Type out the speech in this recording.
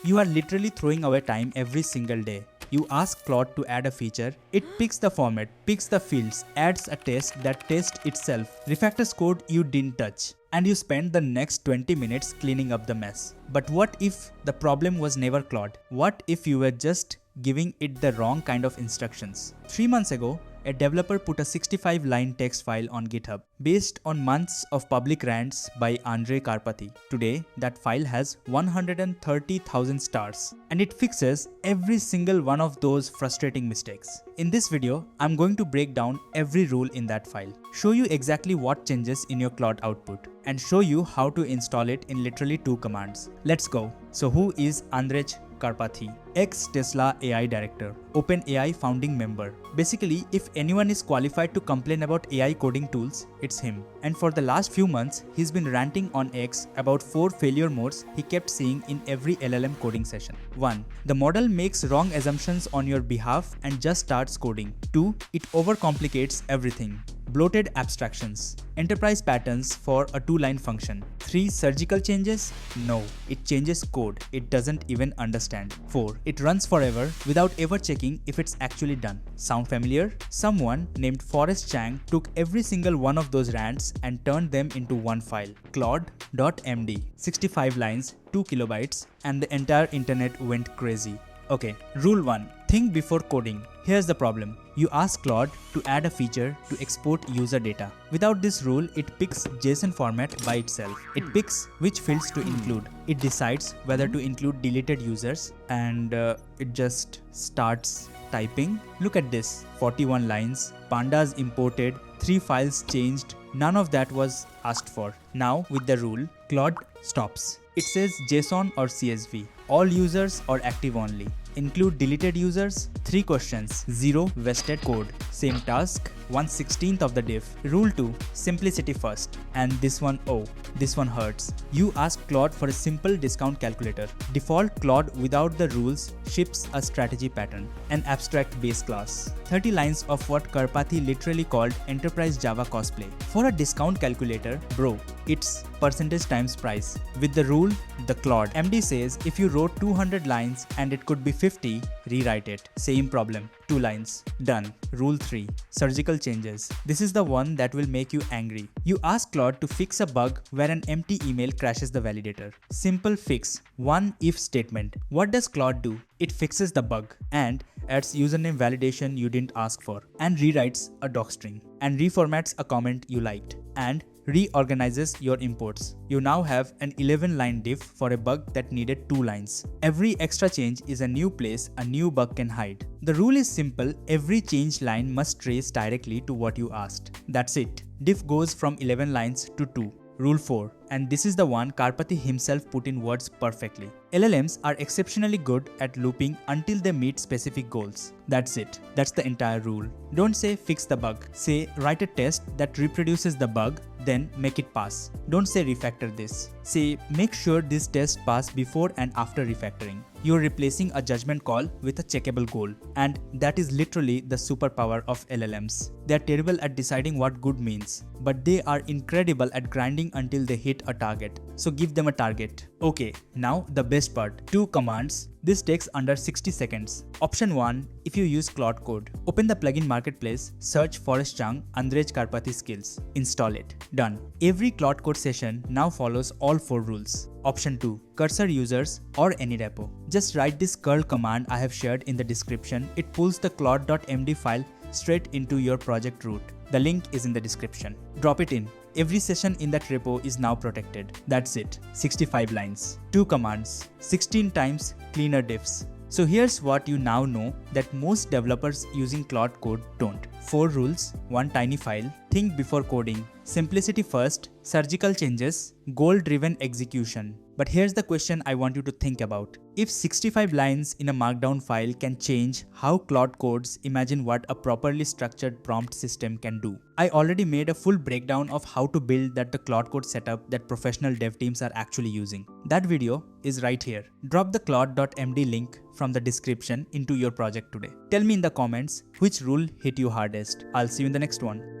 You are literally throwing away time every single day. You ask Claude to add a feature, it picks the format, picks the fields, adds a test that tests itself, refactors code you didn't touch, and you spend the next 20 minutes cleaning up the mess. But what if the problem was never Claude? What if you were just giving it the wrong kind of instructions? 3 months ago, a developer put a 65-line text file on GitHub based on months of public rants by Andrej Karpathy. Today, that file has 130,000 stars and it fixes every single one of those frustrating mistakes. In this video, I'm going to break down every rule in that file, show you exactly what changes in your Claude output, and show you how to install it in literally 2 commands. Let's go. So who is Andrej Karpathy? Ex-Tesla AI director, OpenAI founding member. Basically, if anyone is qualified to complain about AI coding tools, it's him. And for the last few months, he's been ranting on X about 4 failure modes he kept seeing in every LLM coding session. 1. The model makes wrong assumptions on your behalf and just starts coding. 2. It overcomplicates everything. Bloated abstractions. Enterprise patterns for a 2-line function. 3. Surgical changes? No, it changes code it doesn't even understand. 4. It runs forever without ever checking if it's actually done. Sound familiar? Someone named Forest Chang took every single one of those rants and turned them into one file, Claude.md. 65 lines, 2 kilobytes, and the entire internet went crazy. Okay, rule 1. Think before coding. Here's the problem. You ask Claude to add a feature to export user data. Without this rule, it picks JSON format by itself. It picks which fields to include. It decides whether to include deleted users, and it just starts typing. Look at this. 41 lines, pandas imported, 3 files changed. None of that was asked for. Now with the rule, Claude stops. It says JSON or CSV. All users or active only. Include deleted users? 3 questions. 0 vested code. Same task. 1/16th of the diff. Rule 2. Simplicity first. And this one, oh, this one hurts. You ask Claude for a simple discount calculator. Default Claude without the rules ships a strategy pattern, an abstract base class. 30 lines of what Karpathy literally called enterprise Java cosplay. For a discount calculator, bro, it's percentage times price. With the rule, the Claude MD says if you wrote 200 lines and it could be 50, rewrite it. Same problem. 2 lines. Done. Rule 3. Surgical changes. This is the one that will make you angry. You ask Claude to fix a bug where an empty email crashes the validator. Simple fix. One if statement. What does Claude do? It fixes the bug and adds username validation you didn't ask for, and rewrites a docstring, and reformats a comment you liked, and reorganizes your imports. You now have an 11-line diff for a bug that needed 2 lines. Every extra change is a new place a new bug can hide. The rule is simple. Every changed line must trace directly to what you asked. That's it. Diff goes from 11 lines to 2. Rule 4. And this is the one Karpathy himself put in words perfectly. LLMs are exceptionally good at looping until they meet specific goals. That's it. That's the entire rule. Don't say fix the bug. Say write a test that reproduces the bug, then make it pass. Don't say refactor this. Say make sure this test pass before and after refactoring. You're replacing a judgment call with a checkable goal. And that is literally the superpower of LLMs. They're terrible at deciding what good means, but they are incredible at grinding until they hit a target. So give them a target. Okay, now the best part. 2 commands. This takes under 60 seconds. Option 1. If you use Claude Code, open the plugin marketplace, search Forest Chang Andrej Karpathy skills, install it. Done. Every Claude Code session now follows all 4 rules. Option 2. Cursor users or any repo. Just write this curl command I have shared in the description. It pulls the claude.md file straight into your project root. The link is in the description. Drop it in. Every session in that repo is now protected. That's it. 65 lines. 2 commands. 16 times cleaner diffs. So here's what you now know that most developers using Claude Code don't. 4 rules, 1 tiny file, think before coding, simplicity first, surgical changes, goal-driven execution. But here's the question I want you to think about. If 65 lines in a markdown file can change how Claude codes, imagine what a properly structured prompt system can do. I already made a full breakdown of how to build the Claude Code setup that professional dev teams are actually using. That video is right here. Drop the claude.md link from the description into your project today. Tell me in the comments which rule hit you hardest. I'll see you in the next one.